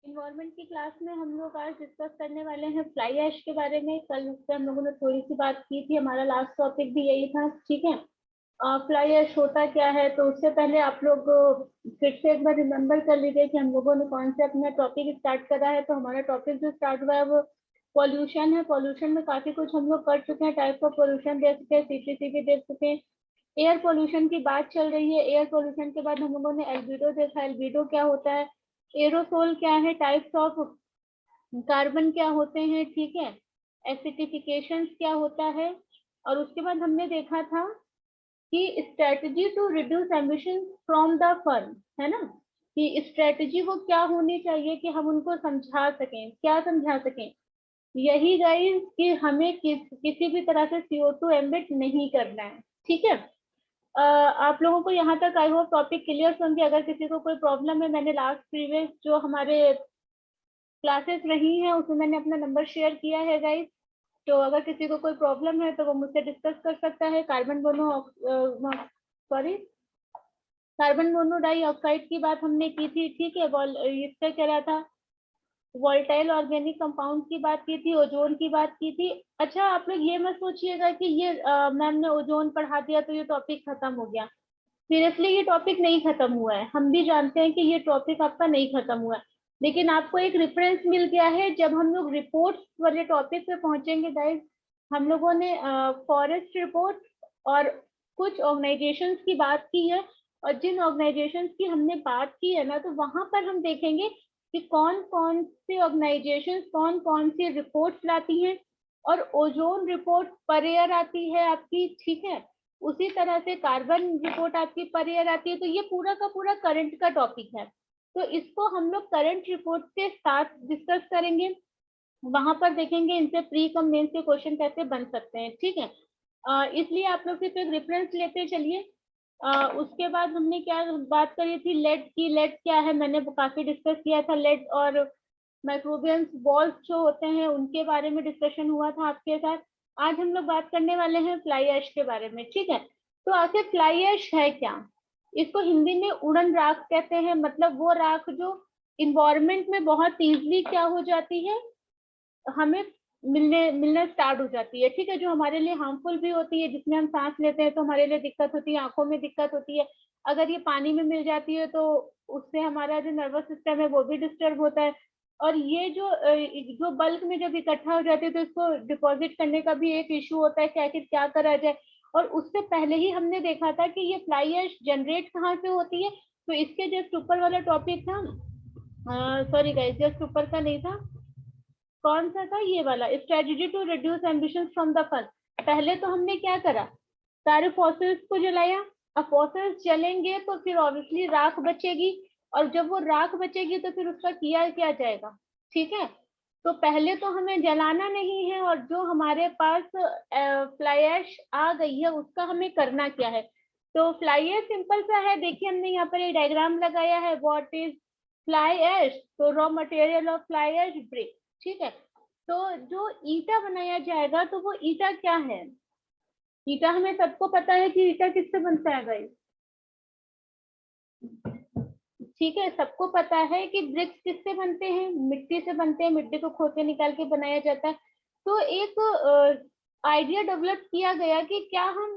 Environment की class में हम लोग आज डिस्कस करने वाले हैं फ्लाई ऐश के बारे में। कल उस पर हम लोगों ने थोड़ी सी बात की थी, हमारा लास्ट टॉपिक भी यही था। ठीक है, फ्लाई ऐश होता क्या है, तो उससे पहले आप लोग फिर से एक बार रिमेम्बर कर लीजिए कि हम लोगों ने कौन से अपना टॉपिक स्टार्ट करा है। तो हमारा टॉपिक जो स्टार्ट हुआ है वो पॉल्यूशन है। पॉल्यूशन में काफी कुछ हम लोग कर चुके हैं, टाइप्स ऑफ पॉल्यूशन देख चुके हैं, सीपीसी भी देख चुके हैं। एयर पोल्यूशन की बात चल रही है। एयर पोल्यूशन के बाद हम लोगों ने एल्बिडो देखा। एल्बिडो क्या होता है, एरोसोल क्या है, टाइप्स ऑफ कार्बन क्या होते हैं, ठीक है, एसिडिफिकेशन क्या होता है। और उसके बाद हमने देखा था कि strategy to reduce emission from the farm, है ना, कि स्ट्रेटजी को क्या होनी चाहिए कि हम उनको समझा सकें, क्या समझा सकें। यही गाइस कि हमें किसी भी तरह से CO2 एमिट नहीं करना है। ठीक है, आप लोगों को यहाँ तक आई होप टॉपिक क्लियर समझे। अगर किसी को कोई प्रॉब्लम है, मैंने लास्ट प्रीवियस जो हमारे क्लासेस रही हैं उसमें मैंने अपना नंबर शेयर किया है गाइस, तो अगर किसी को कोई प्रॉब्लम है तो वो मुझसे डिस्कस कर सकता है। कार्बन मोनोडाइऑक्साइड की बात हमने की थी। ठीक है, इससे कह रहा था वोल्टाइल ऑर्गेनिक कंपाउंड की बात की थी, ओजोन की बात की थी। अच्छा, आप लोग ये मत सोचिएगा कि ये मैम ने ओजोन पढ़ा दिया तो ये टॉपिक खत्म हो गया। सीरियसली ये टॉपिक नहीं खत्म हुआ है, हम भी जानते हैं कि ये टॉपिक आपका नहीं खत्म हुआ है, लेकिन आपको एक रेफरेंस मिल गया है। जब हम लोग रिपोर्ट्स वाले टॉपिक पे पहुंचेंगे गाइस, हम लोगों ने फॉरेस्ट रिपोर्ट और कुछ ऑर्गेनाइजेशंस की बात की है, और जिन ऑर्गेनाइजेशंस की हमने बात की है ना, तो वहां पर हम देखेंगे कि कौन कौन सी ऑर्गेनाइजेशंस कौन कौन सी रिपोर्ट्स लाती हैं। और ओजोन रिपोर्ट पर ईयर आती है आपकी, ठीक है, उसी तरह से कार्बन रिपोर्ट आपकी पर ईयर आती है। तो ये पूरा का पूरा करंट का टॉपिक है, तो इसको हम लोग करंट रिपोर्ट के साथ डिस्कस करेंगे। वहां पर देखेंगे इनसे प्री कम मेंस के क्वेश्चन कैसे बन सकते हैं। ठीक है, इसलिए आप लोग सिर्फ एक रेफरेंस लेते चलिए। उसके बाद हमने क्या बात करी थी, लेड की। लेड क्या है मैंने काफी डिस्कस किया था। लेड और माइक्रोबियंस बॉल्स जो होते हैं उनके बारे में डिस्कशन हुआ था आपके साथ। आज हम लोग बात करने वाले हैं फ्लाई ऐश के बारे में। ठीक है, तो आखिर फ्लाई ऐश है क्या। इसको हिंदी में उड़न राख कहते हैं, मतलब वो राख जो इन्वायरमेंट में बहुत इजीली क्या हो जाती है, हमें मिलना स्टार्ट हो जाती है। ठीक है, जो हमारे लिए हार्मफुल भी होती है, जिसमें हम सांस लेते हैं तो हमारे लिए दिक्कत होती है, आंखों में दिक्कत होती है। अगर ये पानी में मिल जाती है तो उससे हमारा जो नर्वस सिस्टम है वो भी डिस्टर्ब होता है। और ये जो बल्क में जब इकट्ठा हो जाती है तो इसको डिपॉजिट करने का भी एक इशू होता है कि आखिर क्या करा जाए। और उससे पहले ही हमने देखा था कि ये फ्लाई ऐश जनरेट कहाँ से होती है। तो इसके जस्ट ऊपर वाला टॉपिक था, सॉरी गाइस, जस्ट ऊपर का नहीं था, कौन सा था, ये वाला, strategy to reduce emission from the farm. पहले तो हमने क्या करा, सारे फॉसिल्स को जलाया। अब फॉसिल्स जलेंगे तो फिर ऑब्वियसली राख बचेगी, और जब वो राख बचेगी तो फिर उसका किया क्या जाएगा। ठीक है, तो पहले तो हमें जलाना नहीं है, और जो हमारे पास फ्लाई ऐश आ गई है उसका हमें करना क्या है। तो फ्लाई ऐश सिंपल सा है, देखिए हमने यहाँ पर एक डायग्राम लगाया है, व्हाट इज फ्लाई ऐश। तो raw material of fly ash brick. ठीक है, तो जो ईटा बनाया जाएगा तो वो ईटा क्या है। ईटा हमें सबको पता है कि ईटा किससे बनता है भाई। ठीक है, सबको पता है कि ब्रिक्स किससे बनते हैं, मिट्टी से बनते हैं, मिट्टी को खोद के निकाल के बनाया जाता है। तो एक आइडिया डेवलप किया गया कि क्या हम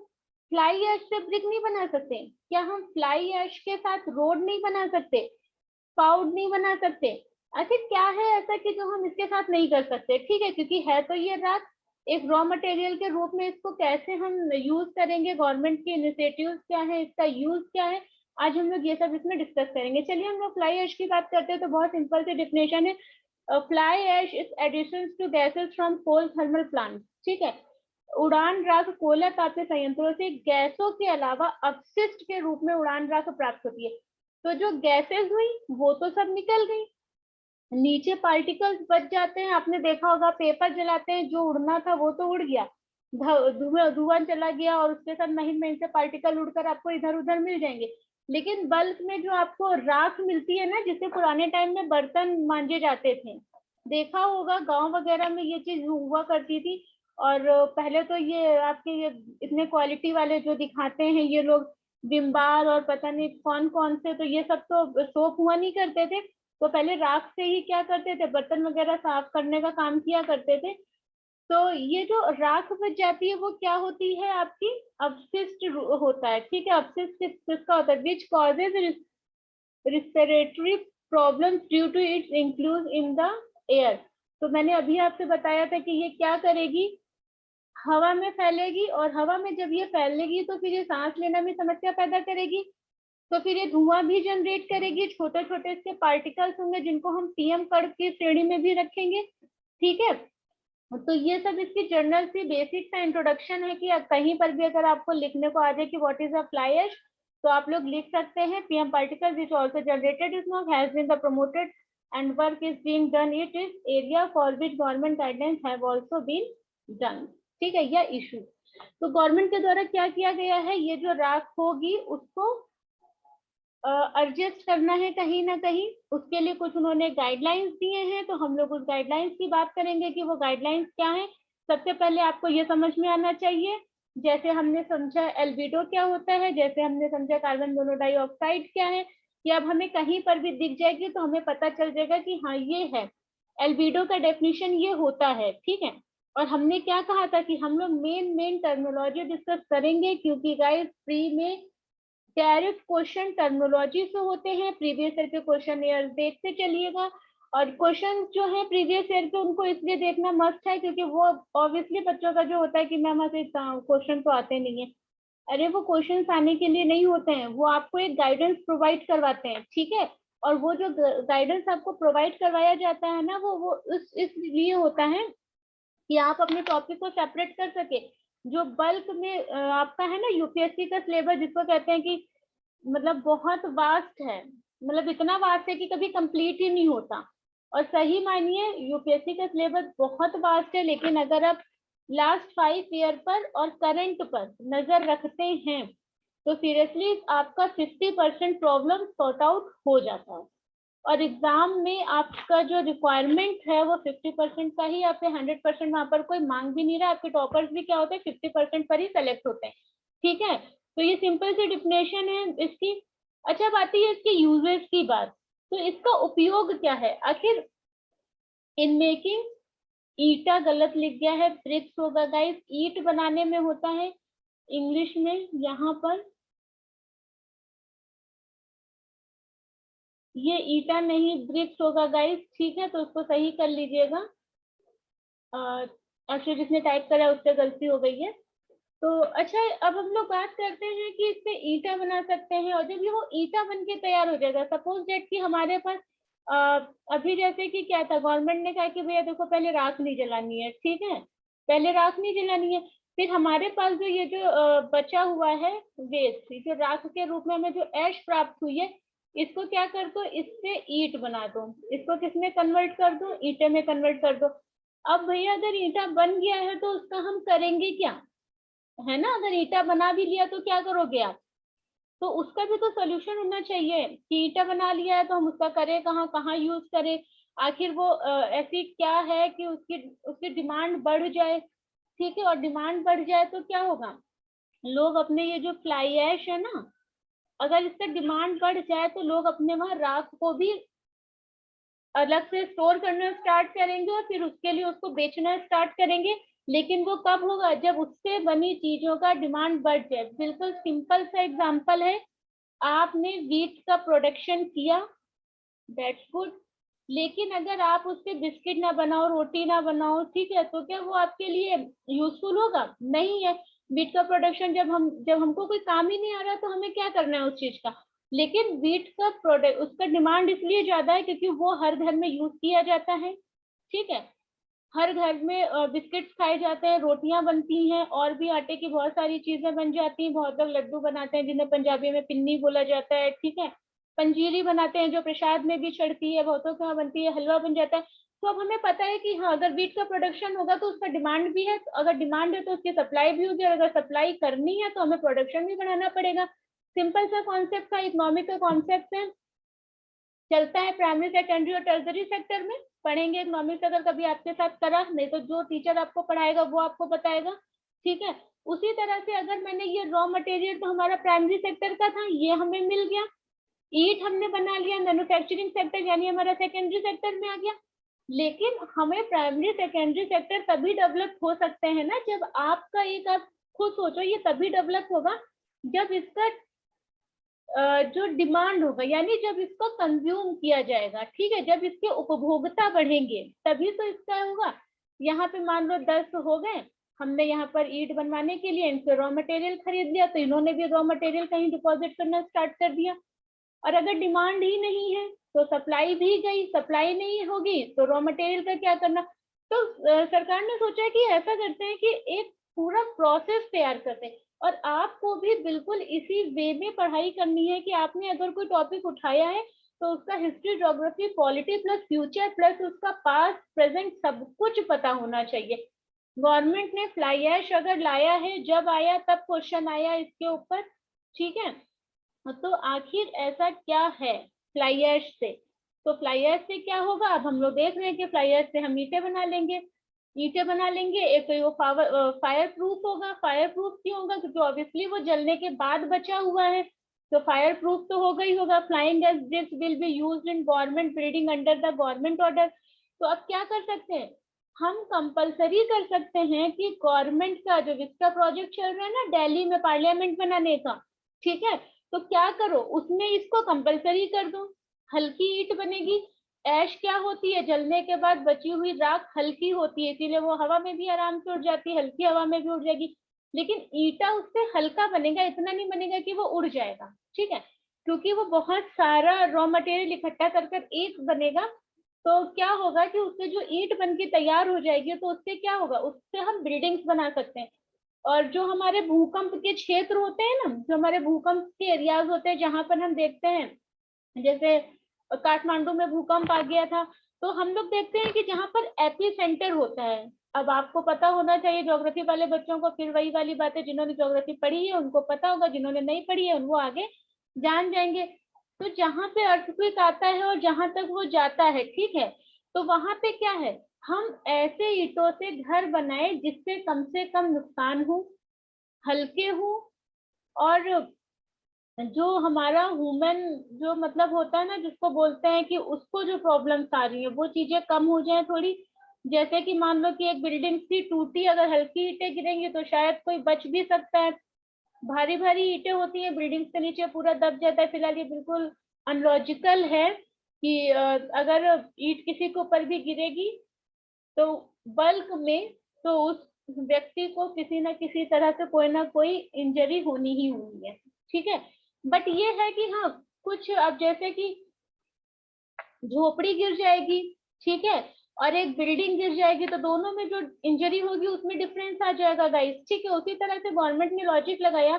फ्लाई ऐश से ब्रिक नहीं बना सकते, क्या हम फ्लाई ऐश के साथ रोड नहीं बना सकते, पाउड नहीं बना सकते। आखिर क्या है ऐसा कि जो हम इसके साथ नहीं कर सकते। ठीक है, क्योंकि है तो ये राख एक रॉ मटेरियल के रूप में, इसको कैसे हम यूज करेंगे, गवर्नमेंट के इनिशिएटिव्स क्या है, इसका यूज क्या है, आज हम लोग ये सब इसमें डिस्कस करेंगे। चलिए हम लोग फ्लाई ऐश की बात करते हैं, तो बहुत सिंपल सी डेफिनेशन है, fly ash is addition to gases from coal thermal plant. ठीक है, उड़ान राख कोयला तापीय संयंत्रों से गैसों के अलावा अपशिष्ट के रूप में उड़ान राख प्राप्त होती है। तो जो गैसेस हुई वो तो सब निकल गई, नीचे पार्टिकल्स बच जाते हैं। आपने देखा होगा पेपर जलाते हैं, जो उड़ना था वो तो उड़ गया, धुआं चला गया, और उसके साथ महीन महीन से पार्टिकल उड़कर आपको इधर उधर मिल जाएंगे। लेकिन बल्क में जो आपको राख मिलती है ना, जिसे पुराने टाइम में बर्तन मांजे जाते थे, देखा होगा गांव वगैरह में ये चीज हुआ करती थी। और पहले तो ये आपके ये इतने क्वालिटी वाले जो दिखाते हैं ये लोग, विम बार और पता नहीं कौन कौन से, तो ये सब तो सोप हुआ नहीं करते थे। तो पहले राख से ही क्या करते थे, बर्तन वगैरह साफ करने का काम किया करते थे। तो ये जो राख बच जाती है वो क्या होती है, आपकी अपशिष्ट होता है, ठीक है। अपशिष्ट किसका होता है, which causes respiratory problems due to its include in the air. तो मैंने अभी आपसे बताया था कि ये क्या करेगी, हवा में फैलेगी, और हवा में जब ये फैलेगी तो फिर ये सांस लेना में समस्या पैदा करेगी, तो फिर ये धुआं भी जनरेट करेगी, छोटे छोटे इसके पार्टिकल्स होंगे जिनको हम पीएम कण की श्रेणी में भी रखेंगे, ठीक है। तो ये सब इसकी जनरल सी बेसिक सा इंट्रोडक्शन है कि कहीं पर भी अगर आपको लिखने को आ जाए कि what is a fly ash, तो आप लोग लिख सकते हैं PM particle which also generated is smoke has been the promoted and work is being done it is area for which government guidelines have also been done, ठीक है। यह issue तो गवर्नमेंट के द्वारा क्या किया गया है, ये जो राख होगी उसको एडजस्ट करना है कहीं ना कहीं, उसके लिए कुछ उन्होंने गाइडलाइंस दिए हैं, तो हम लोग उस गाइडलाइंस की बात करेंगे कि वो गाइडलाइंस क्या है। सबसे पहले आपको ये समझ में आना चाहिए, जैसे हमने समझा एल्बिडो क्या होता है, जैसे हमने समझा कार्बन मोनोडाइऑक्साइड क्या है, कि अब हमें कहीं पर भी दिख जाएगी तो हमें पता चल जाएगा कि हाँ ये है एल्बिडो का डेफिनेशन, ये होता है, ठीक है। और हमने क्या कहा था कि हम लोग मेन टर्मिनोलॉजी डिस्कस करेंगे, क्योंकि गाइस प्री में डायरेक्ट क्वेश्चन टर्मिनोलॉजी से होते हैं, प्रीवियस ईयर के क्वेश्चन ईयर देखते चलिएगा। और क्वेश्चन जो है प्रीवियस ईयर के उनको इसलिए देखना मस्ट है क्योंकि वो ऑब्वियसली बच्चों का जो होता है कि मैम ऐसे क्वेश्चन तो आते नहीं है, अरे वो क्वेश्चंस आने के लिए नहीं होते हैं, वो आपको एक गाइडेंस प्रोवाइड करवाते हैं, ठीक है। और वो जो गाइडेंस आपको प्रोवाइड करवाया जाता है ना, वो इसलिए होता है कि आप अपने टॉपिक को सेपरेट कर सके। जो बल्क में आपका है ना यूपीएससी का सिलेबस, जिसको कहते हैं कि मतलब बहुत वास्ट है, मतलब इतना वास्ट है कि कभी कंप्लीट ही नहीं होता। और सही मानिए यूपीएससी का सिलेबस बहुत वास्ट है, लेकिन अगर आप लास्ट 5 ईयर पर और करंट पर नजर रखते हैं तो सीरियसली आपका 50% प्रॉब्लम सॉर्ट आउट हो जाता है। और एग्जाम में आपका जो रिक्वायरमेंट है वो 50% का ही, आपके 100% वहां पर कोई मांग भी नहीं रहा। आपके टॉपर्स भी क्या होते हैं 50% पर ही सेलेक्ट होते हैं, ठीक है। तो ये सिंपल सी डिफिनेशन है इसकी। अच्छा बात है इसके यूजेस की बात, तो इसका उपयोग क्या है आखिर। इन मेकिंग ईटा गलत लिख गया है, ब्रिक्स होगा गाइस, ईट बनाने में होता है इंग्लिश में, यहाँ पर ये ईटा नहीं ब्रिक्स होगा गाइस, ठीक है। तो उसको सही कर लीजिएगा, एक्चुअली जिसने टाइप करा है उससे गलती हो गई है। तो अच्छा अब हम लोग बात करते हैं कि इससे ईटा बना सकते हैं, और जब ये वो ईटा बन के तैयार हो जाएगा, सपोज डेट कि हमारे पास अभी जैसे कि क्या था, गवर्नमेंट ने कहा कि भैया देखो पहले राख नहीं जलानी है, ठीक है, पहले राख नहीं जलानी है। फिर हमारे पास जो ये जो बचा हुआ है वेस्ट, जो राख के रूप में हमें जो ऐश प्राप्त हुई है, इसको क्या कर दो, इससे ईंट बना दो, इसको किसमें कन्वर्ट कर दो, ईंटे में कन्वर्ट कर दो। अब भैया अगर ईंटा बन गया है तो उसका हम करेंगे क्या, है ना। अगर ईंटा बना भी लिया तो क्या करोगे आप, तो उसका भी तो सोल्यूशन होना चाहिए कि ईंटा बना लिया है तो हम उसका करें कहाँ, कहाँ यूज करें। आखिर वो ऐसी क्या है कि उसकी उसकी डिमांड बढ़ जाए, ठीक है। और डिमांड बढ़ जाए तो क्या होगा, लोग अपने ये जो फ्लाई ऐश है ना, अगर इसका डिमांड बढ़ जाए तो लोग अपने वहां राख को भी अलग से स्टोर करना स्टार्ट करेंगे और फिर उसके लिए उसको बेचना स्टार्ट करेंगे। लेकिन वो कब होगा, जब उससे बनी चीजों का डिमांड बढ़ जाए। बिल्कुल सिंपल सा एग्जांपल है, आपने वीट का प्रोडक्शन किया, दैट्स गुड, लेकिन अगर आप उससे बिस्किट ना बनाओ, रोटी ना बनाओ, ठीक है, तो क्या वो आपके लिए यूजफुल होगा, नहीं है। वीट का प्रोडक्शन जब हमको कोई काम ही नहीं आ रहा तो हमें क्या करना है उस चीज का। लेकिन वीट का प्रोडक्ट, उसका डिमांड इसलिए ज्यादा है क्योंकि वो हर घर में यूज किया जाता है, ठीक है। हर घर में बिस्किट्स खाए जाते हैं, रोटियां बनती हैं, और भी आटे की बहुत सारी चीजें बन जाती हैं। बहुत लोग लड्डू बनाते हैं जिन्हें पंजाबी में पिन्नी बोला जाता है, ठीक है। पंजीरी बनाते हैं जो प्रसाद में भी चढ़ती है, बहुतों के यहाँ बनती है, हलवा बन जाता है। तो अब हमें पता है कि हाँ अगर वीट का प्रोडक्शन होगा तो उसका डिमांड भी है, तो अगर डिमांड है तो उसकी सप्लाई भी होगी, और अगर सप्लाई करनी है तो हमें प्रोडक्शन भी बढ़ाना पड़ेगा। सिंपल सा कॉन्सेप्ट का, इकोनॉमिक का कॉन्सेप्ट है, चलता है प्राइमरी सेकेंडरी और टर्सरी सेक्टर में। पढ़ेंगे इकोनॉमिक्स अगर कभी आपके साथ करा, नहीं तो जो टीचर आपको पढ़ाएगा वो आपको बताएगा, ठीक है। उसी तरह से अगर मैंने ये रॉ मटेरियल तो हमारा प्राइमरी सेक्टर का था, ये हमें मिल गया, ईट हमने बना लिया, मैन्युफैक्चरिंग सेक्टर यानी हमारा सेकेंडरी सेक्टर में आ गया। लेकिन हमें प्राइमरी सेकेंडरी सेक्टर तभी डेवलप हो सकते हैं ना, जब आपका एक, आप खुद सोचो, ये तभी डेवलप होगा जब इसका जो डिमांड होगा, यानी जब इसको कंज्यूम किया जाएगा, ठीक है, जब इसके उपभोक्ता बढ़ेंगे तभी तो इसका होगा। यहाँ पे मान लो 10 हो गए, हमने यहाँ पर ईट बनवाने के लिए इनसे रॉ मटेरियल खरीद लिया, तो इन्होंने भी रॉ मटेरियल कहीं डिपॉजिट करना स्टार्ट कर दिया। और अगर डिमांड ही नहीं है तो सप्लाई भी गई, सप्लाई नहीं होगी तो रॉ मटेरियल का क्या करना। तो सरकार ने सोचा कि ऐसा करते हैं कि एक पूरा प्रोसेस तैयार करते हैं, और आपको भी बिल्कुल इसी वे में पढ़ाई करनी है कि आपने अगर कोई टॉपिक उठाया है तो उसका history, geography, polity plus future plus उसका पास्ट प्रेजेंट सब कुछ पता होना चाहिए। गवर्नमेंट ने फ्लाई ऐश अगर लाया है, जब आया तब क्वेश्चन आया इसके ऊपर, ठीक है। तो आखिर ऐसा क्या है फ्लाई ऐश से, तो फ्लाई ऐश से क्या होगा, अब हम लोग देख रहे हैं कि फ्लाई ऐश से हम ईंटें बना लेंगे, ईंटें बना लेंगे। एक तो वो फायर प्रूफ होगा। फायर प्रूफ क्यों होगा, क्योंकि ऑब्वियसली वो जलने के बाद बचा हुआ है, तो फायर प्रूफ तो होगा ही होगा। Flying as bricks will be used in government building under the government order. तो अब क्या कर सकते हैं, हम कंपलसरी कर सकते हैं कि गवर्नमेंट का जो इसका प्रोजेक्ट चल रहा है ना दिल्ली में पार्लियामेंट बनाने का, ठीक है, तो क्या करो उसमें इसको कंपलसरी कर दो। हल्की ईंट बनेगी। ऐश क्या होती है, जलने के बाद बची हुई राख हल्की होती है, इसीलिए वो हवा में भी आराम से उड़ जाती है, हल्की हवा में भी उड़ जाएगी। लेकिन ईटा उससे हल्का बनेगा, इतना नहीं बनेगा कि वो उड़ जाएगा, ठीक है, क्योंकि वो बहुत सारा रॉ मटेरियल इकट्ठा कर कर एक बनेगा। तो क्या होगा कि उससे जो ईंट बन के तैयार हो जाएगी, तो उससे क्या होगा, उससे हम बिल्डिंग्स बना सकते हैं। और जो हमारे भूकंप के क्षेत्र होते हैं ना, जो हमारे भूकंप के एरियाज होते हैं, जहां पर हम देखते हैं, जैसे काठमांडू में भूकंप आ गया था, तो हम लोग देखते हैं कि जहां पर एपी सेंटर होता है। अब आपको पता होना चाहिए ज्योग्राफी वाले बच्चों को, फिर वही वाली बातें, जिन्होंने ज्योग्राफी पढ़ी है उनको पता होगा, जिन्होंने नहीं पढ़ी है वो आगे जान जाएंगे। तो जहां पे अर्थक्वेक आता है और जहां तक वो जाता है, ठीक है, तो वहां पे क्या है, हम ऐसे ईंटों से घर बनाए जिससे कम से कम नुकसान हो, हल्के हो, और जो हमारा ह्यूमन जो मतलब होता है ना, जिसको बोलते हैं कि उसको जो प्रॉब्लम्स आ रही है वो चीजें कम हो जाए थोड़ी। जैसे कि मान लो कि एक बिल्डिंग सी टूटी, अगर हल्की ईंटें गिरेंगी तो शायद कोई बच भी सकता है। भारी भारी ईंटें होती हैं, बिल्डिंग के नीचे पूरा दब जाता है। फिलहाल ये बिल्कुल अनलॉजिकल है कि अगर ईंट किसी के ऊपर भी गिरेगी तो बल्क में, तो उस व्यक्ति को किसी ना किसी तरह से कोई ना कोई इंजरी होनी ही होनी है, ठीक है। बट ये है कि हाँ, कुछ अब जैसे कि झोपड़ी गिर जाएगी, ठीक है, और एक बिल्डिंग गिर जाएगी, तो दोनों में जो इंजरी होगी उसमें डिफरेंस आ जाएगा गाइस, ठीक है। उसी तरह से गवर्नमेंट ने लॉजिक लगाया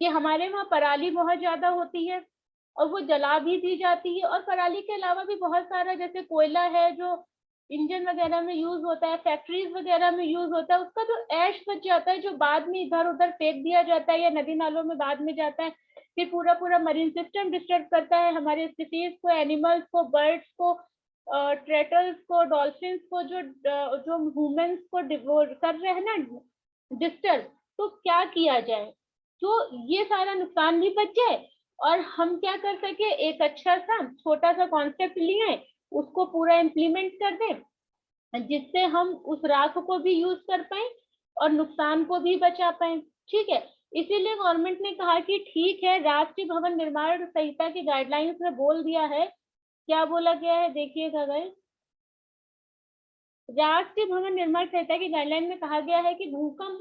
कि हमारे वहाँ पराली बहुत ज्यादा होती है और वो जला भी दी जाती है, और पराली के अलावा भी बहुत सारा जैसे कोयला है जो इंजन वगैरह में यूज होता है, फैक्ट्रीज वगैरह में यूज होता है, उसका जो ऐश बच जाता है, जो बाद में इधर उधर फेंक दिया जाता है या नदी नालों में बाद में जाता है, फिर पूरा पूरा मरीन सिस्टम डिस्टर्ब करता है, हमारे स्पीसीज को, एनिमल्स को, बर्ड्स को, टर्टल्स को, डॉल्फिन्स को, जो जो ह्यूमंस को कर रहे हैं ना डिस्टर्ब। तो क्या किया जाए तो ये सारा नुकसान भी बच जाए, और हम क्या कर सके, एक अच्छा सा छोटा सा कॉन्सेप्ट लिए, उसको पूरा इम्प्लीमेंट कर दें, जिससे हम उस राख को भी यूज कर पाए और नुकसान को भी बचा पाए, ठीक है। इसीलिए गवर्नमेंट ने कहा कि ठीक है, राष्ट्रीय भवन निर्माण संहिता की गाइडलाइंस में बोल दिया है, क्या बोला गया है देखिएगा गाइस। राष्ट्रीय भवन निर्माण संहिता की गाइडलाइन में कहा गया है कि भूकंप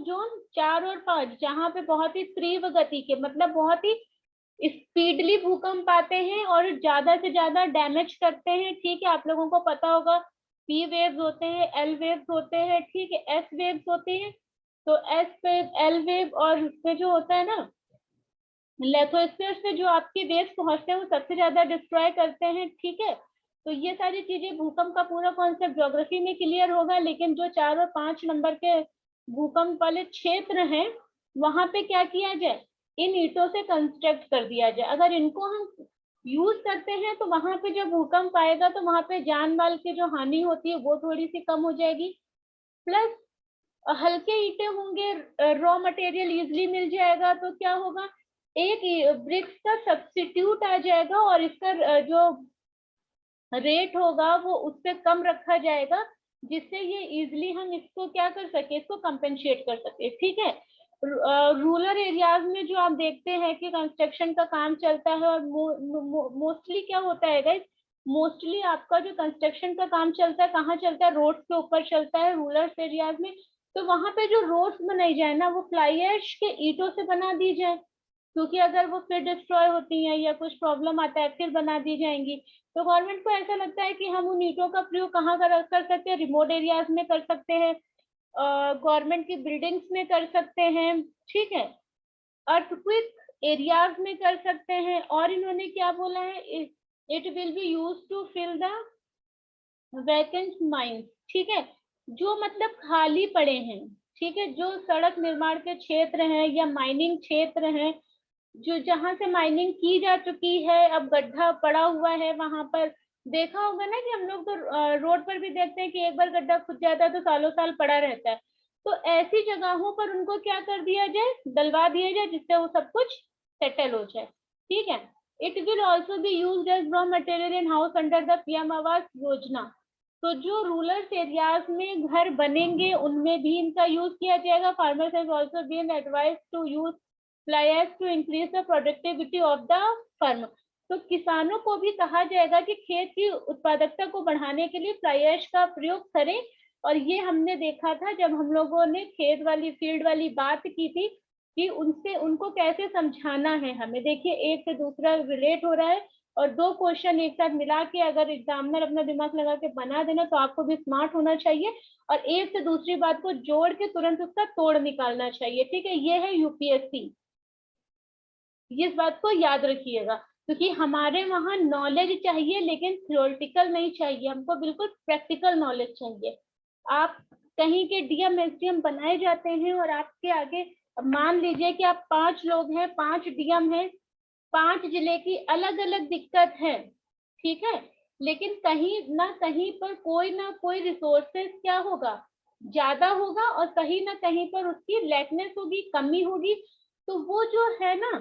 जोन 4 और 5, जहां पे बहुत ही तीव्र गति के, मतलब बहुत ही स्पीडली भूकंप आते हैं और ज्यादा से ज्यादा डैमेज करते हैं, ठीक है। आप लोगों को पता होगा पी वेव्स होते हैं, एल वेव्स होते हैं, ठीक है, एस वेव्स होते हैं। तो एस वेव, एल वेव, और उसमें जो होता है ना लेथोस्फीयर से जो आपके वेव्स पहुंचते हैं वो सबसे ज्यादा डिस्ट्रॉय करते हैं, ठीक है। तो ये सारी चीजें, भूकंप का पूरा कॉन्सेप्ट ज्योग्राफी में क्लियर होगा, लेकिन जो 4 और 5 नंबर के भूकंप वाले क्षेत्र हैं वहां पे क्या किया जाए, इन ईंटों से कंस्ट्रक्ट कर दिया जाए। अगर इनको हम यूज करते हैं तो वहां पे जब भूकंप आएगा तो वहां पे जान माल की जो हानि होती है वो थोड़ी सी कम हो जाएगी। प्लस हल्के ईंटें होंगे, रॉ मटेरियल इजिली मिल जाएगा, तो क्या होगा, एक ब्रिक्स का सब्स्टिट्यूट आ जाएगा और इसका जो रेट होगा वो उससे कम रखा जाएगा, जिससे ये इजिली हम इसको क्या कर सके, इसको कंपेंसेट कर सके। ठीक है, रूरल एरियाज में जो आप देखते हैं कि कंस्ट्रक्शन का काम चलता है और मोस्टली क्या होता है गाइस, मोस्टली आपका जो कंस्ट्रक्शन का काम चलता है कहाँ चलता है, रोड्स के ऊपर चलता है रूरल एरियाज में। तो वहां पे जो रोड्स बनाई जाए ना वो फ्लाई ऐश के ईंटों से बना दी जाए, क्योंकि अगर वो फिर डिस्ट्रॉय होती हैं या कुछ प्रॉब्लम आता है फिर बना दी जाएंगी। तो गवर्नमेंट को ऐसा लगता है कि हम उन ईंटों का प्रयोग कहाँ कर सकते हैं, रिमोट एरियाज में कर सकते हैं, गवर्नमेंट की बिल्डिंग्स में कर सकते हैं, ठीक है, अर्थक्वेक एरियाज में कर सकते हैं। और इन्होंने क्या बोला है, it will be use to fill the vacant mines, ठीक है, जो मतलब खाली पड़े हैं, ठीक है, जो सड़क निर्माण के क्षेत्र हैं या माइनिंग क्षेत्र हैं, जो जहां से माइनिंग की जा चुकी है अब गड्ढा पड़ा हुआ है वहां पर। देखा होगा ना कि हम लोग तो रोड पर भी देखते हैं कि एक बार गड्ढा खुद जाता है तो सालों साल पड़ा रहता है। तो ऐसी जगहों पर उनको क्या कर दिया जाए, डलवा दिया जाए, जिससे वो सब कुछ सेटल हो जाए। ठीक है, it will also be use as raw material in house under the PM Awas Yojana. तो जो रूरल एरियाज में घर बनेंगे उनमें भी इनका यूज किया जाएगा। Farmers has also been advised to use fly ash to increase the productivity of the farm. तो किसानों को भी कहा जाएगा कि खेत की उत्पादकता को बढ़ाने के लिए फ्लाई ऐश का प्रयोग करें। और ये हमने देखा था जब हम लोगों ने खेत वाली फील्ड वाली बात की थी कि उनसे उनको कैसे समझाना है हमें। देखिए एक से दूसरा रिलेट हो रहा है और दो क्वेश्चन एक साथ मिला के अगर एग्जामिनर अपना दिमाग लगा के बना देना तो आपको भी स्मार्ट होना चाहिए और एक से दूसरी बात को जोड़ के तुरंत उसका तोड़ निकालना चाहिए। ठीक है, ये है यूपीएससी, इस बात को याद रखिएगा, क्योंकि हमारे वहाँ नॉलेज चाहिए लेकिन थ्योरेटिकल नहीं चाहिए, हमको बिल्कुल प्रैक्टिकल नॉलेज चाहिए। आप कहीं के डीएम एसडीएम बनाए जाते हैं और आपके आगे मान लीजिए कि आप 5 लोग हैं, 5 डीएम हैं, 5 जिले की अलग अलग दिक्कत है, ठीक है, लेकिन कहीं ना कहीं पर कोई ना कोई रिसोर्सेस क्या होगा, ज्यादा होगा और कहीं ना कहीं पर उसकी लैकनेस होगी, कमी होगी। तो वो जो है ना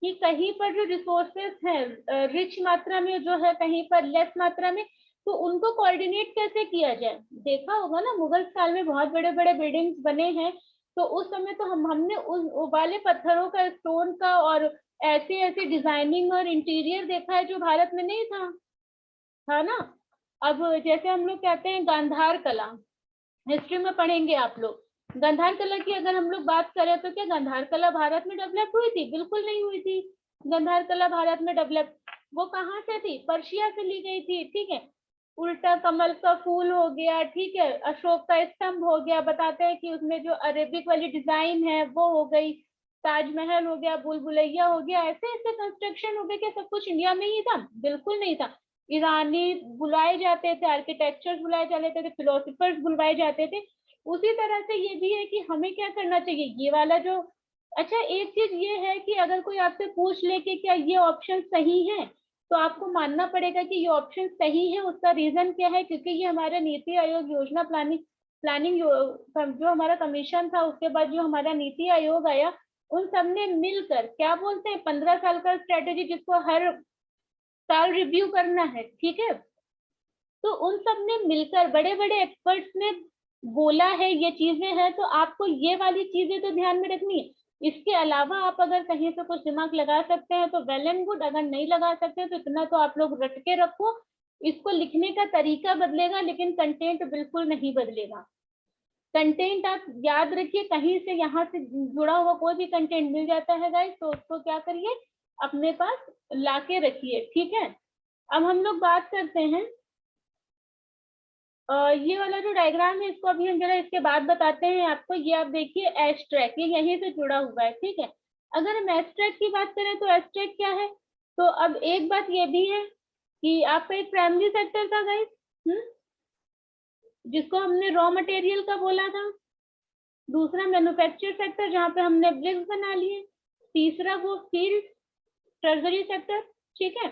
कि कहीं पर जो रिसोर्सेस हैं रिच मात्रा में जो है, कहीं पर लेस मात्रा में, तो उनको कोऑर्डिनेट कैसे किया जाए। देखा होगा ना मुगल काल में बहुत बड़े बड़े बिल्डिंग्स बने हैं, तो उस समय तो हमने उस वाले पत्थरों का, स्टोन का और ऐसे ऐसे डिजाइनिंग और इंटीरियर देखा है जो भारत में नहीं था ना। अब जैसे हम लोग कहते हैं गांधार कला, हिस्ट्री में पढ़ेंगे आप लोग, गांधार कला की अगर हम लोग बात करें तो क्या गांधार कला भारत में डेवलप हुई थी? बिल्कुल नहीं हुई थी। गांधार कला भारत में डेवलप वो कहाँ से थी? पर्शिया से ली गई थी। ठीक है, उल्टा कमल का फूल हो गया, ठीक है, अशोक का स्तंभ हो गया, बताते हैं कि उसमें जो अरेबिक वाली डिजाइन है वो हो गई, ताजमहल हो गया, भूल भुलैया हो गया, ऐसे ऐसे कंस्ट्रक्शन हो गए। क्या सब कुछ इंडिया में ही था? बिल्कुल नहीं था। ईरानी बुलाए जाते थे, आर्किटेक्चर्स बुलाए जाते थे, फिलोसफर्स बुलवाए जाते थे। उसी तरह से ये भी है कि हमें क्या करना चाहिए, ये वाला जो, अच्छा एक चीज ये है कि अगर कोई आपसे पूछ ले कि क्या ये ऑप्शन सही है, तो आपको मानना पड़ेगा कि ये ऑप्शन सही है। उसका रीजन क्या है? क्योंकि ये हमारा नीति आयोग योजना प्लानिंग प्लानिंग जो हमारा कमीशन था, उसके बाद जो हमारा नीति आयोग आया, उन सब ने मिलकर क्या बोलते हैं 15 साल का स्ट्रेटेजी, जिसको हर साल रिव्यू करना है, ठीक है, तो उन सब ने मिलकर बड़े बड़े एक्सपर्ट्स ने बोला है ये चीजें हैं, तो आपको ये वाली चीजें तो ध्यान में रखनी है। इसके अलावा आप अगर कहीं से कुछ दिमाग लगा सकते हैं तो वेल एंड गुड, अगर नहीं लगा सकते तो इतना तो आप लोग रट के रखो। इसको लिखने का तरीका बदलेगा लेकिन कंटेंट बिल्कुल नहीं बदलेगा। कंटेंट आप याद रखिए, कहीं से यहाँ से जुड़ा हुआ कोई भी कंटेंट मिल जाता है गाइस, तो उसको क्या करिए, अपने पास लाके रखिए। ठीक है, अब हम लोग बात करते हैं ये वाला जो डायग्राम है इसको अभी हम जरा इसके बाद बताते हैं आपको। ये आप देखिए एस्ट्रैक, ये यहीं से जुड़ा हुआ है। ठीक है, अगर हम एस्ट्रैक की बात करें तो एस्ट्रैक क्या है, तो अब एक बात ये भी है कि आपका एक प्राइमरी सेक्टर था गाइस, जिसको हमने रॉ मटेरियल का बोला था। दूसरा मैन्युफैक्चर सेक्टर जहाँ पे हमने ब्रिक्स बना लिए। तीसरा वो फील्ड ट्रेजरी सेक्टर, ठीक है,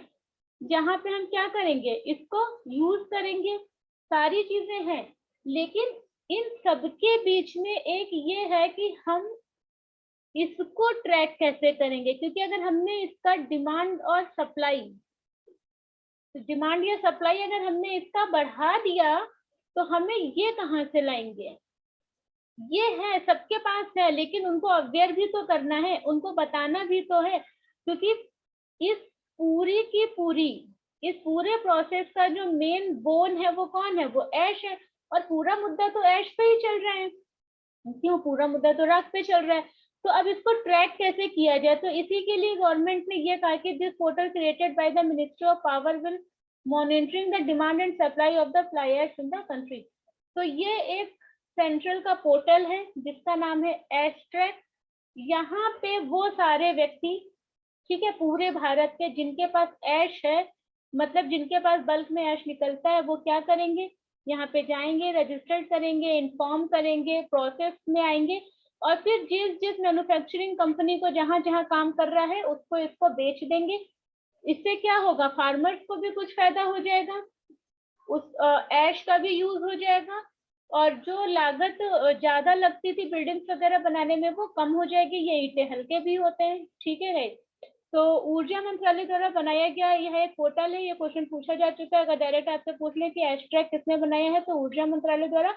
जहाँ पे हम क्या करेंगे, इसको यूज करेंगे। सारी चीजें हैं, लेकिन इन सबके बीच में एक ये है कि हम इसको ट्रैक कैसे करेंगे, क्योंकि अगर हमने इसका डिमांड और सप्लाई, डिमांड या सप्लाई अगर हमने इसका बढ़ा दिया तो हमें ये कहाँ से लाएंगे। ये है सबके पास है, लेकिन उनको अवेयर भी तो करना है, उनको बताना भी तो है, क्योंकि इस पूरी की पूरी इस पूरे प्रोसेस का जो मेन बोन है वो कौन है, वो ऐश है। और पूरा मुद्दा तो ऐश पे ही चल रहा है, क्यों, पूरा मुद्दा तो राख पे चल रहा है। तो अब इसको ट्रैक कैसे किया जाए, तो इसी के लिए गवर्नमेंट ने ये कहा कि this portal created by the ministry of power will monitoring the demand and supply of the fly ash in the country. तो ये एक सेंट्रल का पोर्टल है जिसका नाम है ऐश ट्रैक। यहाँ पे वो सारे व्यक्ति, ठीक है, पूरे भारत के जिनके पास ऐश है, मतलब जिनके पास बल्क में ऐश निकलता है, वो क्या करेंगे, यहाँ पे जाएंगे, रजिस्टर्ड करेंगे, इन्फॉर्म करेंगे, प्रोसेस में आएंगे, और फिर जिस जिस मैन्युफैक्चरिंग कंपनी को जहां जहां काम कर रहा है उसको इसको बेच देंगे। इससे क्या होगा, फार्मर्स को भी कुछ फायदा हो जाएगा, उस ऐश का भी यूज हो जाएगा, और जो लागत ज्यादा लगती थी बिल्डिंग्स वगैरह बनाने में वो कम हो जाएगी। ये ईंटें हल्के भी होते हैं, ठीक है गाइस। तो ऊर्जा मंत्रालय द्वारा बनाया गया यह एक पोर्टल है। ये क्वेश्चन पूछा जा चुका है, अगर डायरेक्ट आपसे पूछ ले कि ऐश ट्रैक किसने बनाया है, तो ऊर्जा मंत्रालय द्वारा,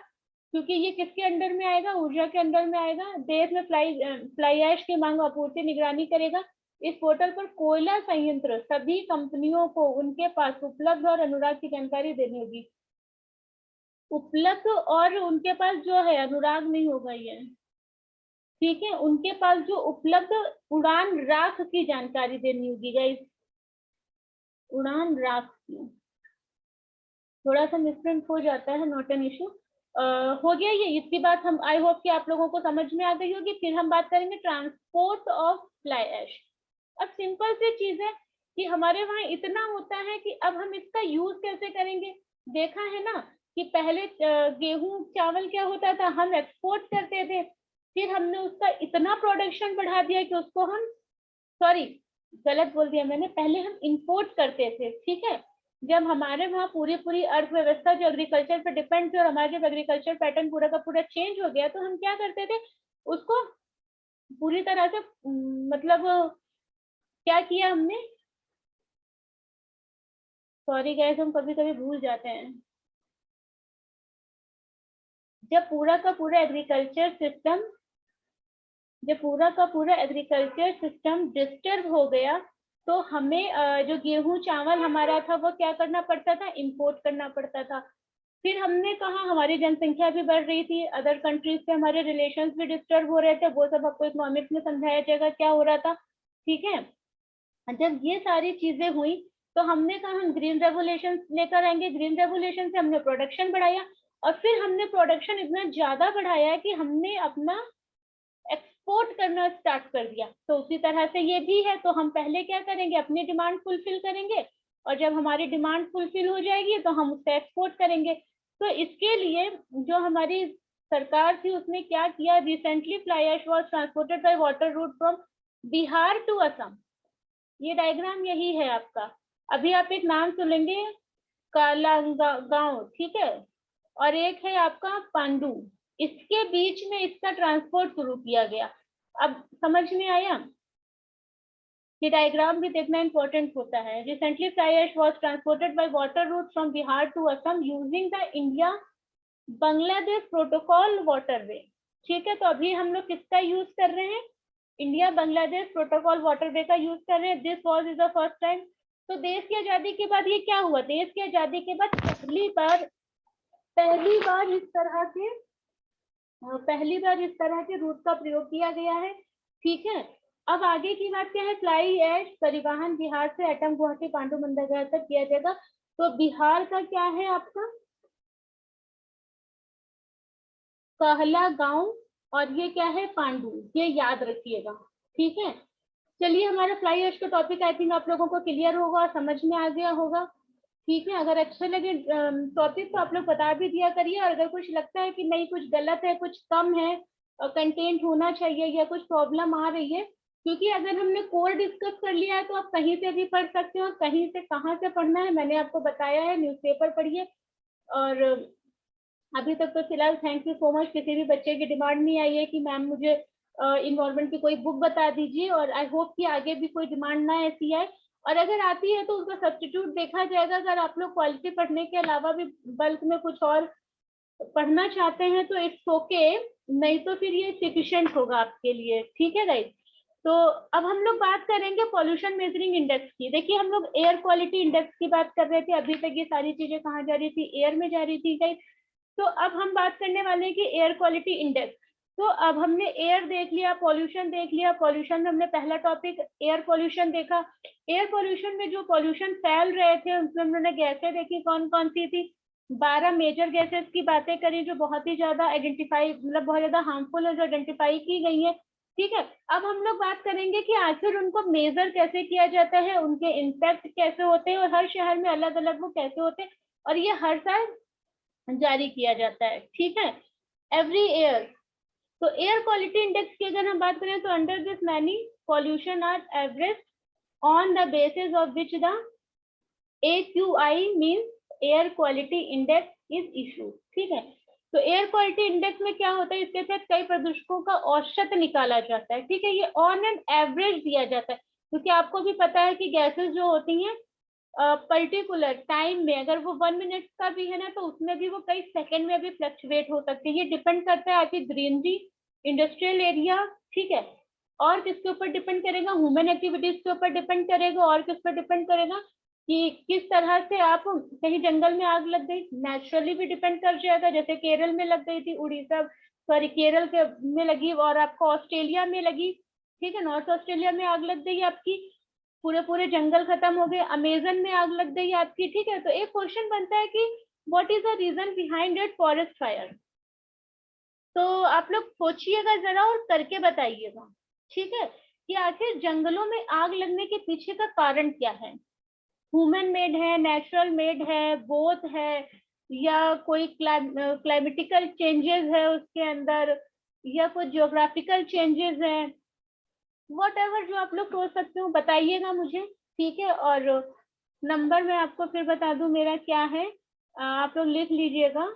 क्योंकि ये किसके अंडर में आएगा, ऊर्जा के अंडर में आएगा। देश में फ्लाई ऐश की मांग आपूर्ति निगरानी करेगा। इस पोर्टल पर कोयला संयंत्र सभी कंपनियों को उनके पास उपलब्ध और अनुराग की जानकारी देनी होगी। उपलब्ध और उनके पास जो है, अनुराग नहीं होगा ये, ठीक है, उनके पास जो उपलब्ध उड़ान राख की जानकारी देनी होगी गाइस, उड़ान राख की। थोड़ा सा मिसप्रिंट हो जाता है, नॉट एन इशू। हो गया ये, इतनी बात हम, आई होप कि आप लोगों को समझ में आ गई होगी। फिर हम बात करेंगे ट्रांसपोर्ट ऑफ फ्लाई ऐश। अब सिंपल सी चीज है कि हमारे वहां इतना होता है कि अब हम इसका यूज कैसे करेंगे। देखा है ना कि पहले गेहूं चावल क्या होता था, हम एक्सपोर्ट करते थे, फिर हमने उसका इतना प्रोडक्शन बढ़ा दिया कि उसको हम, सॉरी गलत बोल दिया मैंने, पहले हम इंपोर्ट करते थे, ठीक है। जब हमारे वहाँ पूरी पूरी अर्थव्यवस्था जो एग्रीकल्चर पे डिपेंड थी और हमारा जब एग्रीकल्चर पैटर्न पूरा का पूरा चेंज हो गया, तो हम क्या करते थे, उसको पूरी तरह से मतलब क्या किया हमने, सॉरी गाइस हम कभी कभी भूल जाते हैं। जब पूरा का पूरा एग्रीकल्चर सिस्टम जब पूरा का पूरा एग्रीकल्चर सिस्टम डिस्टर्ब हो गया, तो हमें जो गेहूं चावल हमारा था वो क्या करना पड़ता था, इंपोर्ट करना पड़ता था। फिर हमने कहा हमारी जनसंख्या भी बढ़ रही थी, अदर कंट्रीज से हमारे रिलेशंस भी डिस्टर्ब हो रहे थे, वो सब आपको इकोनॉमिक्स में समझाया जाएगा क्या हो रहा था, ठीक है। जब ये सारी चीजें हुई तो हमने कहा हम ग्रीन रेवोल्यूशन लेकर आएंगे। ग्रीन रेवोल्यूशन से हमने प्रोडक्शन बढ़ाया, और फिर हमने प्रोडक्शन इतना ज्यादा बढ़ाया कि हमने अपना एक्सपोर्ट करना स्टार्ट कर दिया। तो उसी तरह से ये भी है, तो हम पहले क्या करेंगे, अपनी डिमांड फुलफिल करेंगे, और जब हमारी डिमांड फुलफिल हो जाएगी तो हम उससे एक्सपोर्ट करेंगे। तो इसके लिए जो हमारी सरकार थी उसने क्या किया, recently fly ash was transported by water route from Bihar to Assam. ये डायग्राम यही है आपका। अभी आप एक नाम सुनेंगे, कालागांव, ठीक है, और एक है आपका पांडु, इसके बीच में इसका ट्रांसपोर्ट शुरू किया गया। अब समझ में आया कि डायग्राम भी देखना इंपॉर्टेंट होता है। Recently fly ash was transported by water route from Bihar to Assam using the India Bangladesh protocol waterway, ठीक है। तो अभी हम लोग किसका यूज कर रहे हैं, इंडिया बांग्लादेश प्रोटोकॉल वाटरवे का यूज कर रहे हैं। This was is the first time. तो देश की आजादी के बाद ये क्या हुआ, देश की आजादी के बाद पहली बार इस तरह के रूट का प्रयोग किया गया है, ठीक है। अब आगे की बात क्या है, फ्लाई ऐश परिवहन बिहार से एटम गुवाहाटी पांडु बंदरगाह तक किया जाएगा। तो बिहार का क्या है आपका, कहला गांव, और ये क्या है, पांडु, ये याद रखिएगा, ठीक है। चलिए हमारा फ्लाई ऐश का टॉपिक आई थिंक आप लोगों को क्लियर होगा, समझ में आ गया होगा, ठीक है। अगर अच्छे लगे टॉपिक तो आप लोग बता भी दिया करिए, और अगर कुछ लगता है कि नहीं कुछ गलत है, कुछ कम है, कंटेंट होना चाहिए, या कुछ प्रॉब्लम आ रही है, क्योंकि अगर हमने कोर डिस्कस कर लिया है तो आप कहीं से भी पढ़ सकते हो, कहीं से कहाँ से पढ़ना है मैंने आपको बताया है, न्यूज़पेपर पढ़िए। और अभी तक तो फिलहाल थैंक यू सो मच, किसी भी बच्चे की डिमांड नहीं आई है कि मैम मुझे इन्वायरमेंट की कोई बुक बता दीजिए, और आई होप कि आगे भी कोई डिमांड ना ऐसी आए, और अगर आती है तो उसका सब्स्टिट्यूट देखा जाएगा। अगर आप लोग क्वालिटी पढ़ने के अलावा भी बल्क में कुछ और पढ़ना चाहते हैं तो इट्स ओके, नहीं तो फिर ये सफिशिएंट होगा आपके लिए। ठीक है गाइस। तो अब हम लोग बात करेंगे पॉल्यूशन मेजरिंग इंडेक्स की। देखिए हम लोग एयर क्वालिटी इंडेक्स की बात कर रहे थे, अभी तक ये सारी चीजें कहाँ जा रही थी, एयर में जा रही थी गाइस। तो अब हम बात करने वाले हैं कि एयर क्वालिटी इंडेक्स। तो अब हमने एयर देख लिया, पॉल्यूशन देख लिया। पॉल्यूशन में हमने पहला टॉपिक एयर पॉल्यूशन देखा। एयर पॉल्यूशन में जो पॉल्यूशन फैल रहे थे उसमें हमने गैसें देखी, कौन कौन सी थी। 12 मेजर गैसेस की बातें करी जो बहुत ही ज्यादा आइडेंटिफाई, मतलब बहुत ज्यादा हार्मफुल है, जो आइडेंटिफाई की गई है। ठीक है। अब हम लोग बात करेंगे कि आखिर उनको मेजर कैसे किया जाता है, उनके इम्पैक्ट कैसे होते हैं, और हर शहर में अलग अलग वो कैसे होते हैं, और ये हर साल जारी किया जाता है। ठीक है, एवरी ईयर। तो एयर क्वालिटी इंडेक्स की अगर हम बात करें तो under this many pollution are average on the basis of which the AQI means air quality index is issue. ठीक है। तो एयर क्वालिटी इंडेक्स में क्या होता है, इसके तहत कई प्रदूषकों का औसत निकाला जाता है। ठीक है, ये ऑन एन एवरेज दिया जाता है, क्योंकि आपको भी पता है कि गैसेस जो होती हैं पर्टिकुलर टाइम में, अगर वो 1 मिनट का भी है ना तो उसमें भी वो कई सेकंड में भी फ्लक्चुएट हो सकते हैं। ये डिपेंड करता है आपकी ग्रीनरी, इंडस्ट्रियल एरिया, ठीक है, और किसके ऊपर डिपेंड करेगा, ह्यूमन एक्टिविटीज के ऊपर डिपेंड करेगा, और किस पर डिपेंड करेगा कि किस तरह से आप, कहीं जंगल में आग लग गई, नेचुरली भी डिपेंड कर जाएगा, जैसे केरल में लग गई थी, उड़ीसा सॉरी केरल के में लगी, और आपको ऑस्ट्रेलिया में लगी। ठीक है, नॉर्थ ऑस्ट्रेलिया में आग लग गई आपकी, पूरे पूरे जंगल खत्म हो गए, अमेजन में आग लग गई आपकी। ठीक है, तो एक क्वेश्चन बनता है कि what is the reason behind it forest fire. तो आप लोग सोचिएगा जरा और करके बताइएगा। ठीक है, कि आखिर जंगलों में आग लगने के पीछे का कारण क्या है, ह्यूमन मेड है, नेचुरल मेड है, बोथ है, या कोई क्लाइमेटिकल चेंजेस है उसके अंदर, या कोई जियोग्राफिकल चेंजेस है, वॉट एवर जो आप लोग सोच सकते हो बताइएगा मुझे। ठीक है, और नंबर मैं आपको फिर बता दूं मेरा क्या है, आप लोग लिख लीजिएगा।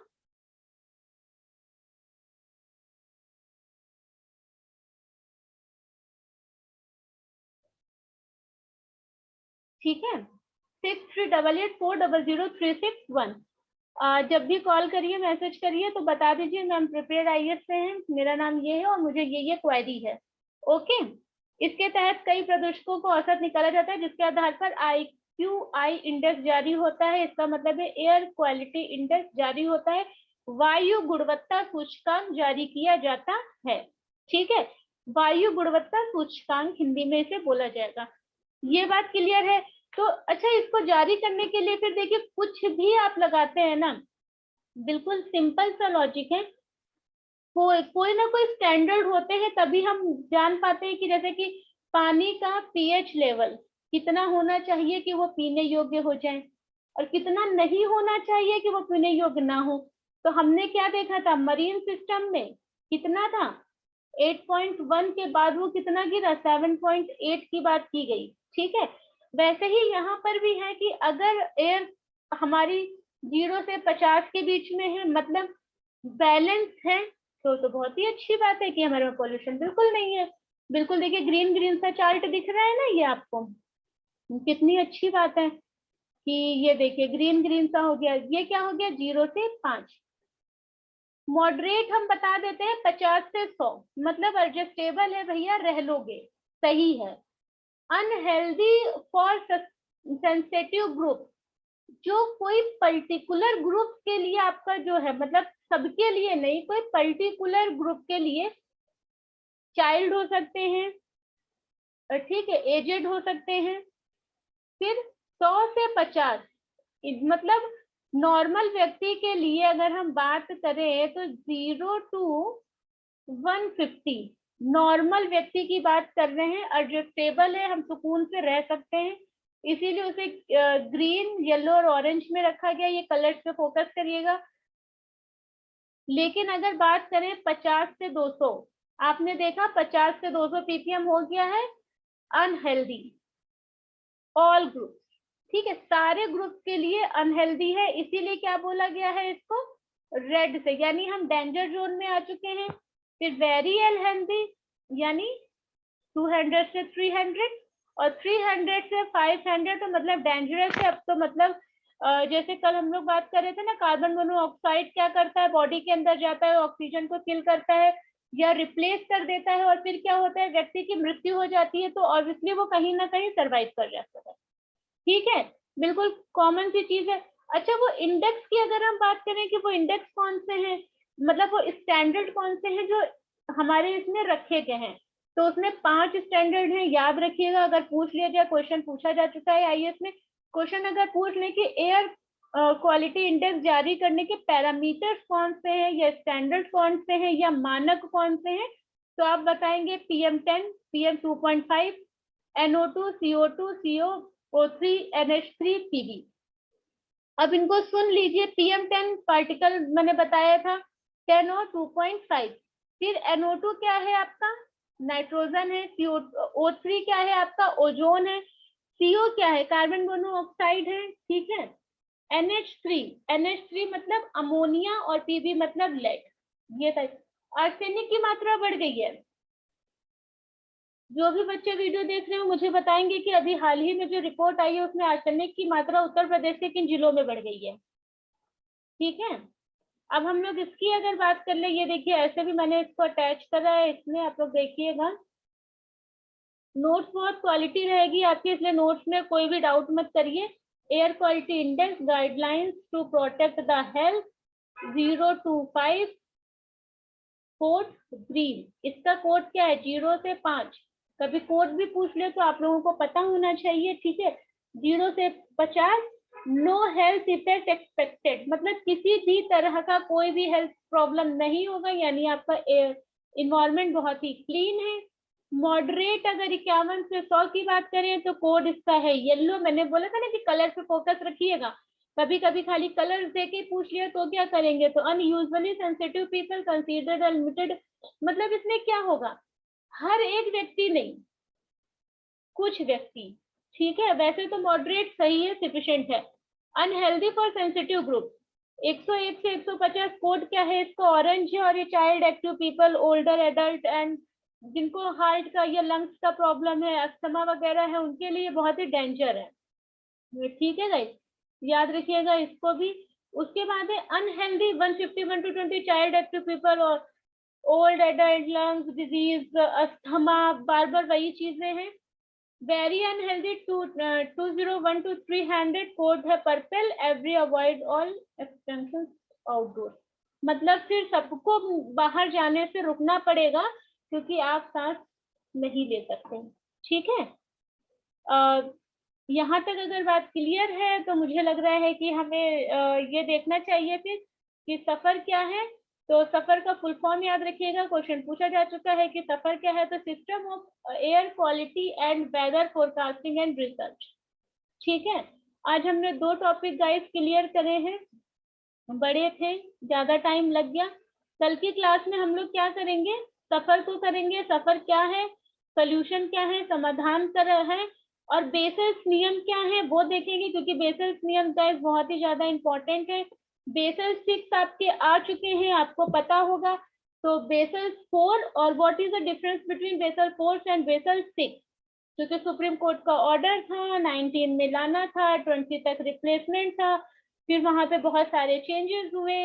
ठीक है, 6388400361। जब भी कॉल करिए, मैसेज करिए तो बता दीजिए मैम प्रिपेयर आईएएस से हैं, मेरा नाम ये है और मुझे ये क्वेरी है। ओके। इसके तहत कई प्रदूषकों को औसत निकाला जाता है जिसके आधार पर AQI इंडेक्स जारी होता है। इसका मतलब है एयर क्वालिटी इंडेक्स जारी होता है, वायु गुणवत्ता सूचकांक जारी किया जाता है। ठीक है, वायु गुणवत्ता सूचकांक हिंदी में इसे बोला जाएगा। ये बात क्लियर है। तो अच्छा, इसको जारी करने के लिए फिर देखिए कुछ भी आप लगाते हैं ना, बिल्कुल सिंपल सा लॉजिक है, कोई ना कोई स्टैंडर्ड होते हैं, तभी हम जान पाते हैं कि जैसे कि पानी का पीएच लेवल कितना होना चाहिए कि वो पीने योग्य हो जाए, और कितना नहीं होना चाहिए कि वो पीने योग्य ना हो। तो हमने क्या देखा था, मरीन सिस्टम में कितना था, 8.1 के बाद वो कितना गिरा, 7.8 की बात की गई। ठीक है, वैसे ही यहाँ पर भी है कि अगर एयर हमारी 0 से 50 के बीच में है, मतलब बैलेंस है, तो बहुत ही अच्छी बात है कि हमारे में पॉल्यूशन बिल्कुल नहीं है। बिल्कुल देखिए ग्रीन ग्रीन सा चार्ट दिख रहा है ना ये आपको, कितनी अच्छी बात है कि ये देखिए ग्रीन ग्रीन सा हो गया। ये क्या हो गया, 0 से 5। मॉडरेट हम बता देते हैं 50 से 100, मतलब एडजस्टेबल है भैया, रह लोगे, सही है। अनहेल्दी फॉर सेंसिटिव ग्रुप, जो कोई पर्टिकुलर ग्रुप के लिए आपका जो है, मतलब सबके लिए नहीं, कोई पर्टिकुलर ग्रुप के लिए, चाइल्ड हो सकते हैं, ठीक है, एजेड हो सकते हैं। फिर 100 से 50, मतलब नॉर्मल व्यक्ति के लिए अगर हम बात करें तो 0 टू 150 नॉर्मल व्यक्ति की बात कर रहे हैं, एडजस्टेबल है, हम सुकून से रह सकते हैं, इसीलिए उसे ग्रीन, येलो और ऑरेंज में रखा गया। ये कलर्स पे फोकस करिएगा। लेकिन अगर बात करें 50 से 200, आपने देखा 50 से 200 ppm हो गया है अनहेल्दी, ऑल ग्रुप। ठीक है, सारे ग्रुप के लिए अनहेल्दी है, इसीलिए क्या बोला गया है इसको, रेड से, यानी हम डेंजर जोन में आ चुके हैं। फिर वेरी अनहेल्दी, यानी 200 से 300 और 300 से 500 तो मतलब डेंजरस है। अब तो मतलब जैसे कल हम लोग बात कर रहे थे ना, कार्बन मोनोऑक्साइड क्या करता है, बॉडी के अंदर जाता है, ऑक्सीजन को किल करता है या रिप्लेस कर देता है, और फिर क्या होता है, व्यक्ति की मृत्यु हो जाती है, तो ऑब्वियसली वो कहीं ना कहीं सर्वाइव कर जाता है। ठीक है, बिल्कुल कॉमन सी चीज है। अच्छा, वो इंडेक्स की अगर हम बात करें कि वो इंडेक्स कौन से हैं, मतलब वो स्टैंडर्ड कौन से हैं जो हमारे इसमें रखे गए हैं, तो उसमें 5 स्टैंडर्ड हैं, याद रखिएगा। अगर पूछ लिया जाए, क्वेश्चन पूछा जा चुका है आईएएस में, क्वेश्चन अगर पूछ ले कि एयर क्वालिटी इंडेक्स जारी करने के पैरामीटर्स कौन से हैं, या स्टैंडर्ड कौन से हैं, या मानक कौन से हैं, तो आप बताएंगे PM10, PM2.5, NO2, CO2, CO3, NH3, PB। अब इनको सुन लीजिए। PM10 पार्टिकल मैंने बताया था 10 और 2.5। फिर NO2 क्या है आपका, नाइट्रोजन है। CO3 क्या है आपका, ओजोन है। CO क्या है, कार्बन मोनोऑक्साइड है। ठीक है। NH3 मतलब अमोनिया, और PB मतलब लेड। ये था। आर्सेनिक की मात्रा बढ़ गई है। जो भी बच्चे वीडियो देख रहे हो मुझे बताएंगे कि अभी हाल ही में जो रिपोर्ट आई है उसमें आर्सेनिक की मात्रा उत्तर प्रदेश के किन जिलों में बढ़ गई है। ठीक है। अब हम लोग इसकी अगर बात कर ले, ये देखिए ऐसे भी मैंने इसको अटैच करा है, इसमें आप लोग देखिएगा। नोट्स बहुत क्वालिटी रहेगी आपकी, इसलिए नोट्स में कोई भी डाउट मत करिए। Air quality index guidelines to protect the health 0 to 5 code green. इसका कोड क्या है, 0 से 5। कभी कोड भी पूछ ले तो आप लोगों को पता होना चाहिए। ठीक है। 0 से 50, नो हेल्थ इफेक्ट एक्सपेक्टेड, मतलब किसी भी तरह का कोई भी हेल्थ प्रॉब्लम नहीं होगा, यानी आपका इन्वायरमेंट बहुत ही क्लीन है। मॉडरेट अगर 51 से 100 की बात करें तो कोड इसका है येलो। मैंने बोला था ना कि कलर पे फोकस रखिएगा। कभी कभी खाली कलर्स देके पूछ लिया तो क्या करेंगे, तो unusually sensitive people considered limited, मतलब इसमें क्या होगा, हर एक व्यक्ति नहीं, कुछ व्यक्ति। ठीक है, वैसे तो मॉडरेट सही है, सफिशिएंट है। अनहेल्दी फॉर सेंसिटिव ग्रुप 101 से 150 कोड क्या है इसको, ऑरेंज है, और ये child, active people, older adult and जिनको हार्ट का या लंग्स का प्रॉब्लम है, अस्थमा वगैरह है, उनके लिए बहुत ही डेंजर है। ठीक है गाइस, याद रखिएगा इसको भी। उसके बाद है unhealthy 151 to 20 child, active people और old adult, lungs disease, asthma, बार बार वही चीजें हैं। वेरी अनहेल्दी 201 to 300 कोड है purple, every avoid all extension outdoor, मतलब फिर सबको बाहर जाने से रुकना पड़ेगा क्योंकि आप सांस नहीं ले सकते। ठीक है। यहाँ तक अगर बात क्लियर है तो मुझे लग रहा है कि हमें ये देखना चाहिए फिर कि सफर क्या है। तो सफर का फुल फॉर्म याद रखिएगा, क्वेश्चन पूछा जा चुका है कि सफर क्या है, तो system of air quality and weather forecasting and research. ठीक है। आज हमने 2 टॉपिक गाइस क्लियर करे हैं, बड़े थे, ज्यादा टाइम लग गया। कल की क्लास में हम लोग क्या करेंगे, सफर को करेंगे, सफर क्या है, सोल्यूशन क्या है, समाधान कर है, और बेसेल्स नियम क्या है वो देखेंगे, क्योंकि बेसेल्स नियम गाइस बहुत ही ज्यादा इंपॉर्टेंट है। बेसल 6 आपके आ चुके हैं, आपको पता होगा। तो बेसल 4, और what is the difference between Basel 4 and Basel 6, क्योंकि सुप्रीम कोर्ट का ऑर्डर था 19 में लाना था, 20 तक रिप्लेसमेंट था, फिर वहां पे बहुत सारे चेंजेस हुए,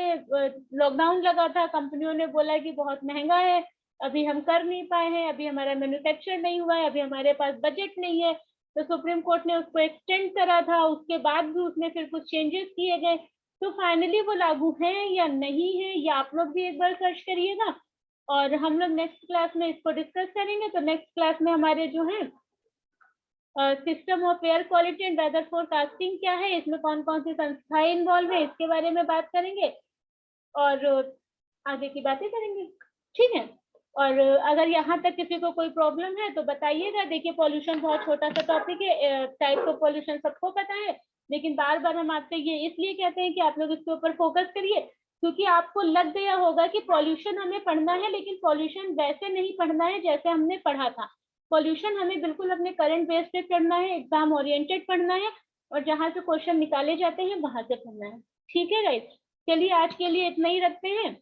लॉकडाउन लगा था, कंपनियों ने बोला कि बहुत महंगा है, अभी हम कर नहीं पाए हैं, अभी हमारा मैन्युफैक्चर नहीं हुआ है, अभी हमारे पास बजट नहीं है, तो सुप्रीम कोर्ट ने उसको एक्सटेंड करा था, उसके बाद भी उसमें फिर कुछ चेंजेस किए गए। तो फाइनली वो लागू है या नहीं है, या आप लोग भी एक बार सर्च करिएगा, और हम लोग नेक्स्ट क्लास में इसको डिस्कस करेंगे। तो नेक्स्ट क्लास में हमारे जो है system of air quality and weather forecasting क्या है, इसमें कौन कौन सी संस्थाएं इन्वॉल्व है, इसके बारे में बात करेंगे और आगे की बातें करेंगे। ठीक है। और अगर यहाँ तक किसी को कोई प्रॉब्लम है तो बताइएगा। देखिए, पॉल्यूशन बहुत छोटा सा टॉपिक है, टाइप ऑफ पॉल्यूशन सबको पता है, लेकिन बार बार हम आपसे ये इसलिए कहते हैं कि आप लोग इसके ऊपर फोकस करिए, क्योंकि आपको लग गया होगा कि पॉल्यूशन हमें पढ़ना है, लेकिन पॉल्यूशन वैसे नहीं पढ़ना है जैसे हमने पढ़ा था। पॉल्यूशन हमें बिल्कुल अपने करंट बेस पे पढ़ना है, एग्जाम ओरिएंटेड पढ़ना है, और जहां से क्वेश्चन निकाले जाते हैं वहां से पढ़ना है। ठीक है गाइस, चलिए आज के लिए इतना ही रखते हैं।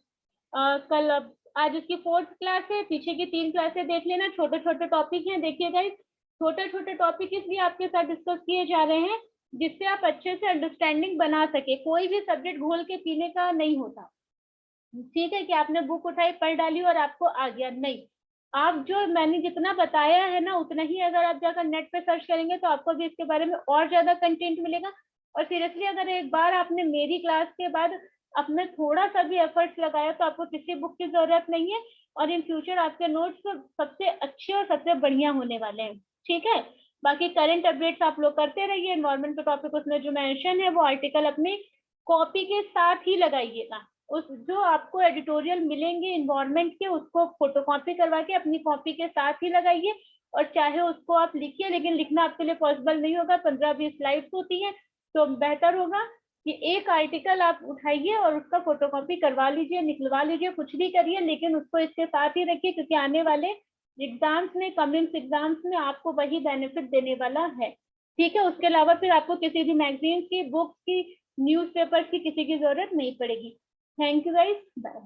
कल अब आज उसकी 4th क्लास है, पीछे की 3 क्लासें देख लेना, छोटे छोटे टॉपिक हैं। देखिए गाइस, छोटे छोटे टॉपिक इसलिए आपके साथ डिस्कस किए जा रहे हैं जिससे आप अच्छे से अंडरस्टैंडिंग बना सके। कोई भी सब्जेक्ट घोल के पीने का नहीं होता, ठीक है, कि आपने बुक उठाई पढ़ डाली और आपको आ गया, नहीं। आप जो मैंने जितना बताया है ना उतना ही अगर आप जाकर नेट पे सर्च करेंगे तो आपको भी इसके बारे में और ज्यादा कंटेंट मिलेगा। और सीरियसली अगर एक बार आपने मेरी क्लास के बाद अपने थोड़ा सा भी एफर्ट्स लगाया तो आपको किसी बुक की जरूरत नहीं है, और इन फ्यूचर आपके नोट्स सबसे अच्छे और सबसे बढ़िया होने वाले हैं, ठीक है। बाकी करंट अपडेट्स आप लोग करते रहिए। एनवायरमेंट का टॉपिक उसमें जो मेंशन है वो आर्टिकल अपनी कॉपी के साथ ही लगाइएगा। उस जो आपको एडिटोरियल मिलेंगे इन्वायरमेंट के, उसको फोटोकॉपी करवा के अपनी कॉपी के साथ ही लगाइए। और चाहे उसको आप लिखिए, लेकिन लिखना आपके लिए पॉसिबल नहीं होगा, 15-20 स्लाइड्स होती है, तो बेहतर होगा कि एक आर्टिकल आप उठाइए और उसका फोटोकॉपी करवा लीजिए, निकलवा लीजिए, कुछ भी करिए, लेकिन उसको इसके साथ ही रखिए, क्योंकि आने वाले एग्जाम्स में, कमिंग एग्जाम्स में आपको वही बेनिफिट देने वाला है, ठीक है। उसके अलावा फिर आपको किसी भी मैगजीन की, बुक्स की, न्यूज़पेपर की किसी की जरूरत नहीं पड़ेगी। Thank you guys, bye.